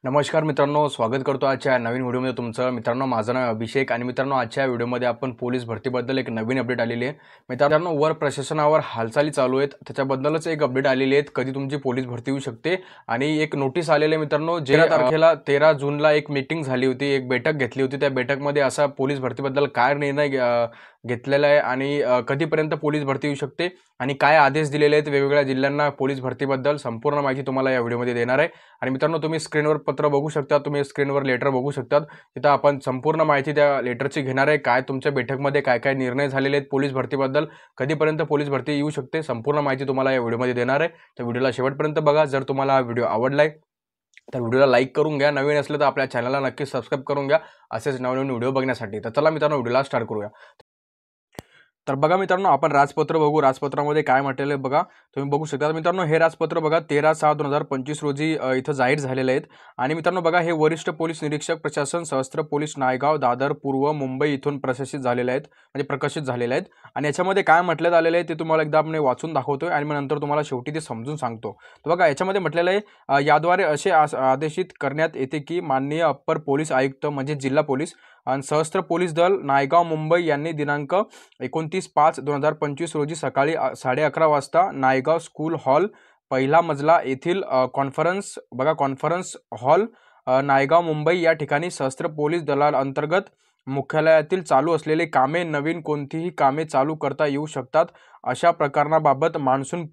नमस्कार मित्रांनो, स्वागत करतो आजच्या नवीन व्हिडिओमध्ये तुमचं। मित्रांनो, माझं नाव अभिषेक आणि मित्रांनो आजच्या व्हिडिओमध्ये आपण पोलीस भरतीबद्दल एक नवीन अपडेट आलेली आहे। मित्रांनो, वर प्रशासनावर हालचाली चालू आहेत, त्याच्याबद्दलच एक अपडेट आलेली आहे। कधी तुमची पोलीस भरती होऊ शकते आणि एक नोटीस आलेली आहे मित्रांनो। 13 तारखेला 13 जूनला एक मीटिंग झाली होती, एक बैठक घेतली होती। त्या बैठकमध्ये असा पोलीस भरतीबद्दल काय निर्णय घेतलेला आहे आणि कधीपर्यंत पोलीस भरती होऊ शकते आणि काय आदेश दिलेले आहेत वेगवेगळ्या जिल्ह्यांना पोलीस भरतीबद्दल संपूर्ण माहिती तुम्हाला या व्हिडिओमध्ये देणार आहे। आणि मित्रांनो, तुम्ही स्क्रीनवर पत्र बघू शकता, तुम्ही स्क्रीनवर लेटर बघू शकता। तिथं आपण संपूर्ण माहिती त्या लेटरची घेणार आहे। काय तुमच्या बैठकमध्ये काय काय निर्णय झालेले आहेत पोलीस भरतीबद्दल, कधीपर्यंत पोलीस भरती येऊ शकते, संपूर्ण माहिती तुम्हाला या व्हिडिओमध्ये देणार आहे। तर व्हिडिओला शेवटपर्यंत बघा। जर तुम्हाला हा व्हिडिओ आवडलाय तर व्हिडिओला लाईक करून घ्या, नवीन असले तर आपल्या चॅनलला नक्की सबस्क्राईब करून घ्या असेच नवनवीन व्हिडिओ बघण्यासाठी। तर चला मित्रांनो, व्हिडिओला स्टार्ट करूया। तर बघा मित्रांनो, आपण राजपत्र बघू। राजपत्रामध्ये काय म्हटलेलं आहे बघा, तुम्ही बघू शकता। मित्रांनो, हे राजपत्र बघा 13/6/2025 रोजी इथं जाहीर झालेले आहेत। आणि मित्रांनो बघा, हे वरिष्ठ पोलीस निरीक्षक प्रशासन सशस्त्र पोलीस नायगाव दादर पूर्व मुंबई इथून प्रकाशित झालेले आहेत, म्हणजे प्रकाशित झालेले आहेत। आणि याच्यामध्ये काय म्हटलं आलेलं आहे ते तुम्हाला एकदा आपण वाचून दाखवतोय आणि मग नंतर तुम्हाला शेवटी ते समजून सांगतो। तर बघा, याच्यामध्ये म्हटलेलं आहे, याद्वारे असे आदेशित करण्यात येते की माननीय अप्पर पोलीस आयुक्त म्हणजे जिल्हा पोलीस आणि सशस्त्र पोलीस दल नायगाव मुंबई यांनी दिनांक 29/5/2025 रोजी सकाळी 11:30 वाजता नायगाव स्कूल हॉल पहिला मजला येथील कॉन्फरन्स हॉल नायगाव मुंबई या ठिकाणी सशस्त्र पोलीस दलाअंतर्गत मुख्यालयातील चालू असलेले कामे नवीन कोणतीही कामे चालू करता येऊ शकतात अशा प्रकरणाबाबत मान्सून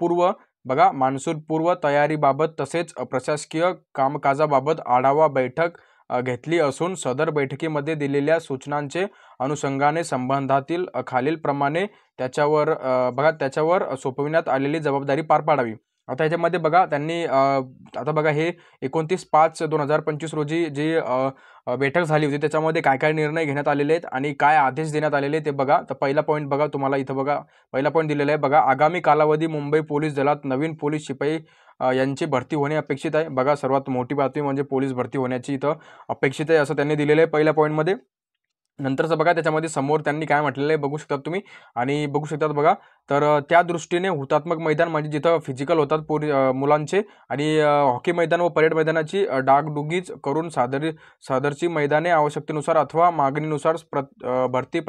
पूर्व तयारीबाबत तसेच प्रशासकीय कामकाजाबाबत आढावा बैठक घेतली असून सदर बैठकीमध्ये दिलेल्या सूचनांचे अनुषंगाने संबंधातील खालीलप्रमाणे त्याच्यावर सोपविण्यात आलेली जबाबदारी पार पाडावी। आता याच्यामध्ये बघा त्यांनी आता बघा हे 29/5/2025 रोजी जी बैठक झाली होती त्याच्यामध्ये काय काय निर्णय घेण्यात आलेले आहेत आणि काय आदेश देण्यात आलेले ते बघा। तर पहिला पॉईंट बघा, तुम्हाला इथं बघा पहिला पॉईंट दिलेला आहे बघा, आगामी कालावधी मुंबई पोलीस दलात नवीन पोलीस शिपाई यांची भरती होणे अपेक्षित आहे। बघा, सर्वात मोठी बातमी म्हणजे पोलीस भरती होण्याची इथं अपेक्षित आहे असं त्यांनी दिलेलं आहे पहिल्या पॉईंटमध्ये। नंतरचं बघा, त्याच्यामध्ये समोर त्यांनी काय म्हटलेलं आहे बघू शकतात तुम्ही आणि बघू शकतात बघा। तर त्या दृष्टीने हुतात्मक मैदान म्हणजे जिथं फिजिकल होतात मुलांचे आणि हॉकी मैदान व परेड मैदानाची डागडुगीच करून सदरची मैदाने आवश्यकतेनुसार अथवा मागणीनुसार भरती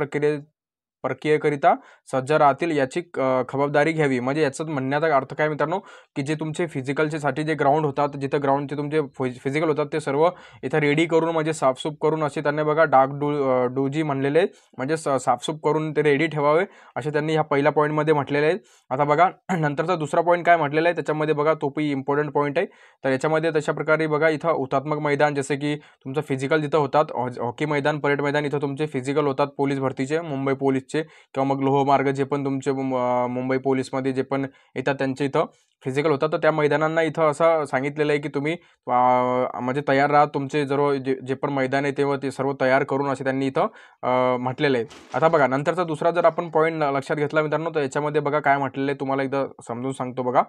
प्रक्रियेकरिता सज्ज राहतील याची खबरदारी घ्यावी। म्हणजे याचा म्हणण्याचा अर्थ काय मित्रांनो, की जे तुमचे फिजिकलचे साठी जे ग्राउंड होतात, जिथं ग्राउंडचे तुमचे फिजिकल होतात ते सर्व इथं रेडी करून म्हणजे साफसूफ करून असे त्यांनी बघा डूजी म्हणलेले, म्हणजे साफसूफ करून ते रेडी ठेवावे असे त्यांनी ह्या पहिल्या पॉईंटमध्ये म्हटलेले आहे। आता बघा नंतरचा दुसरा पॉईंट काय म्हटलेला आहे त्याच्यामध्ये बघा, तोही इम्पॉर्टंट पॉईंट आहे। तर याच्यामध्ये तशा प्रकारे बघा, इथं हुतात्मक मैदान जसे की तुमचं फिजिकल जिथं होतात, हॉकी मैदान परेड मैदान इथं तुमचे फिजिकल होतात पोलीस भरतीचे, मुंबई पोलीसचे किंवा मग लोहमार्ग जे पण तुमचे मुंबई पोलीसमध्ये जे पण येतात त्यांचे इथं फिजिकल होतात। तर त्या मैदानांना इथं असं सांगितलेलं आहे की तुम्ही म्हणजे तयार राहा, तुमचे जे पण मैदान आहे तेव्हा ते सर्व तयार करून असे त्यांनी इथं म्हटलेलं आहे। आता बघा नंतरचा दुसरा जर आपण पॉईंट लक्षात घेतला मित्रांनो, तर याच्यामध्ये बघा काय म्हटलेलं आहे तुम्हाला एकदा समजून सांगतो बघा।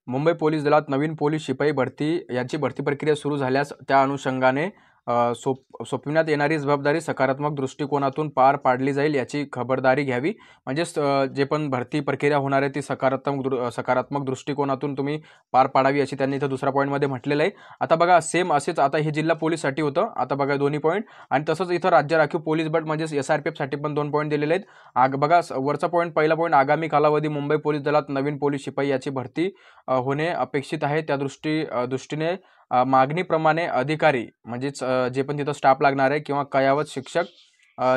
मुंबई पोलीस दलात नवीन पोलीस शिपाई भरती यांची भरती प्रक्रिया सुरू झाल्यास त्या अनुषंगाने सोपविण्यात येणारी जबाबदारी सकारात्मक दृष्टिकोनातून पार पाडली जाईल याची खबरदारी घ्यावी। म्हणजे जे पण भरती प्रक्रिया होणार आहे ती सकारात्मक दृष्टिकोनातून तुम्ही पार पाडावी अशी त्यांनी इथं दुसऱ्या पॉईंटमध्ये म्हटलेलं आहे। आता बघा सेम असेच, आता हे जिल्हा पोलीससाठी होतं, आता बघा दोन्ही पॉईंट आणि तसंच इथं राज्य राखीव पोलीस बल म्हणजे SRPF साठी पण 2 पॉईंट दिलेले आहेत। बघा वरचा पॉईंट पहिला पॉईंट, आगामी कालावधी मुंबई पोलीस दलात नवीन पोलीस शिपाई याची भरती होणे अपेक्षित आहे, त्या दृष्टीने मागणीप्रमाणे अधिकारी म्हणजेच जे पण तिथं स्टाफ लागणार आहे किंवा कयावत शिक्षक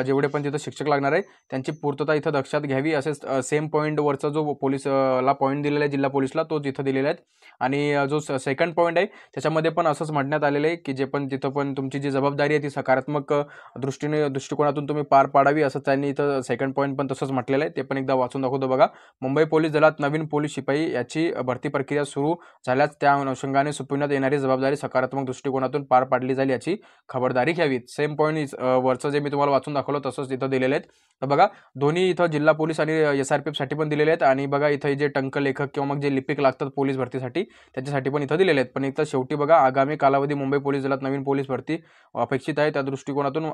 जेवढे पण तिथं शिक्षक लागणार आहे त्यांची पूर्तता इथं लक्षात घ्यावी असेच सेम पॉईंट वरचा जो पोलीसला पॉईंट दिलेला आहे जिल्हा पोलीसला तो तिथं दिलेला आहे। आणि जो सेकंड पॉईंट आहे त्याच्यामध्ये पण असंच म्हणण्यात आलेलं आहे की जे पण तिथं पण तुमची जी जबाबदारी आहे ती सकारात्मक दृष्टिकोनातून तुम्ही पार पाडावी असं त्यांनी इथं सेकंड पॉईंट पण तसंच म्हटलेलं आहे। ते पण एकदा वाचून दाखवतो बघा, मुंबई पोलीस दलात नवीन पोलीस शिपाई याची भरती प्रक्रिया सुरू झाल्यास त्या अनुषंगाने सोपविण्यात येणारी जबाबदारी सकारात्मक दृष्टिकोनातून पार पाडली जाईल याची खबरदारी घ्यावी। सेम पॉईंट वरचं जे मी तुम्हाला वाचून दाखवलं तसंच इथं दिलेले आहेत। तर बघा दोन्ही इथं जिल्हा पोलीस आणि SRPF साठी पण दिलेले आहेत आणि बघा इथं जे टंकलेखक किंवा मग जे लिपिक लागतात पोलीस भरतीसाठी त्याच्यासाठी पण इथं दिलेले आहेत। पण इथं शेवटी बघा, आगामी कालावधी मुंबई पोलीस दलात नवीन पोलीस भरती अपेक्षित आहे, त्या दृष्टिकोनातून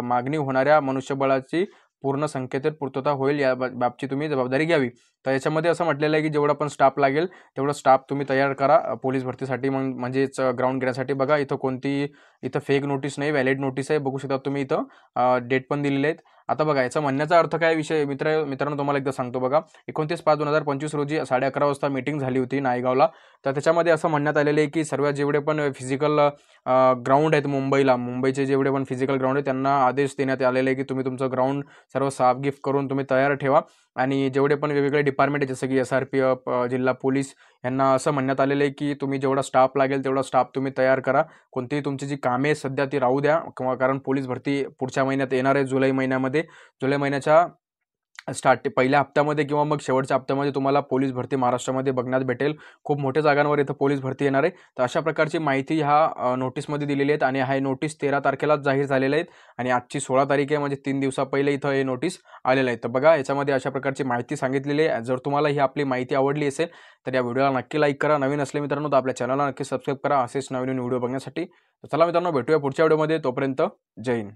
मागणी होणाऱ्या मनुष्यबळाची पूर्ण संख्येत पूर्तता होईल या बाबतची तुम्ही जबाबदारी घ्यावी। तर याच्यामध्ये असं म्हटलेलं आहे की जेवढा पण स्टाफ लागेल तेवढा स्टाफ तुम्ही तयार करा पोलीस भरतीसाठी, मग म्हणजेच ग्राउंड घेण्यासाठी. बघा इथं कोणती इथं फेक नोटीस नाही, व्हॅलिड नोटीस आहे. बघू शकता तुम्ही इथं डेट पण दिलेले आहेत. आता बघा याचा म्हणण्याचा अर्थ काय विषय मित्रांनो तुम्हाला एकदा सांगतो बघा. 29/5/2025 रोजी 11:30 वाजता मीटिंग झाली होती नायगावला. तर त्याच्यामध्ये असं म्हणण्यात आलेलं आहे की सर्व जेवढे पण फिजिकल ग्राउंड आहेत मुंबईचे जेवढे पण फिजिकल ग्राउंड आहेत त्यांना आदेश देण्यात आलेले आहे की तुम्ही तुमचं ग्राउंड सर्व साफ करून तुम्ही तयार ठेवा. आणि जेवढे पण वेगवेगळे डिपार्टमेंट आहे जसं की SRPF, जिल्हा पोलीस, यांना असं म्हणण्यात आलेलं आहे की तुम्ही जेवढा स्टाफ लागेल तेवढा स्टाफ तुम्ही तयार करा. कोणतीही तुमची जी कामे आहेत सध्या ती राहू द्या, किंवा कारण पोलीस भरती पुढच्या महिन्यात येणार आहे जुलै महिन्यामध्ये. जुलै महिन्याच्या पहिल्या हप्त्यामध्ये किंवा मग शेवटच्या हप्त्यामध्ये तुम्हाला पोलीस भरती महाराष्ट्रामध्ये बघण्यात भेटेल. खूप मोठ्या जागांवर इथं पोलीस भरती येणार आहे. तर अशा प्रकारची माहिती ह्या नोटीसमध्ये दिलेली आहेत आणि हा नोटीस 13 तारखेलाच जाहीर झालेले आहेत आणि आजची 16 तारीख आहे, म्हणजे 3 दिवसा पहिले इथं हे नोटीस आलेलं आहे. तर बघा याच्यामध्ये अशा प्रकारची माहिती सांगितलेली आहे. जर तुम्हाला ही आपली माहिती आवडली असेल तर या व्हिडिओला नक्की लाईक करा. नवीन असले मित्रांनो तर आपल्या चॅनलला नक्की सबस्क्राईब करा असेच नवीन व्हिडिओ बघण्यासाठी. तर चला मित्रांनो, भेटूया पुढच्या व्हिडिओमध्ये. तोपर्यंत जय हिंद.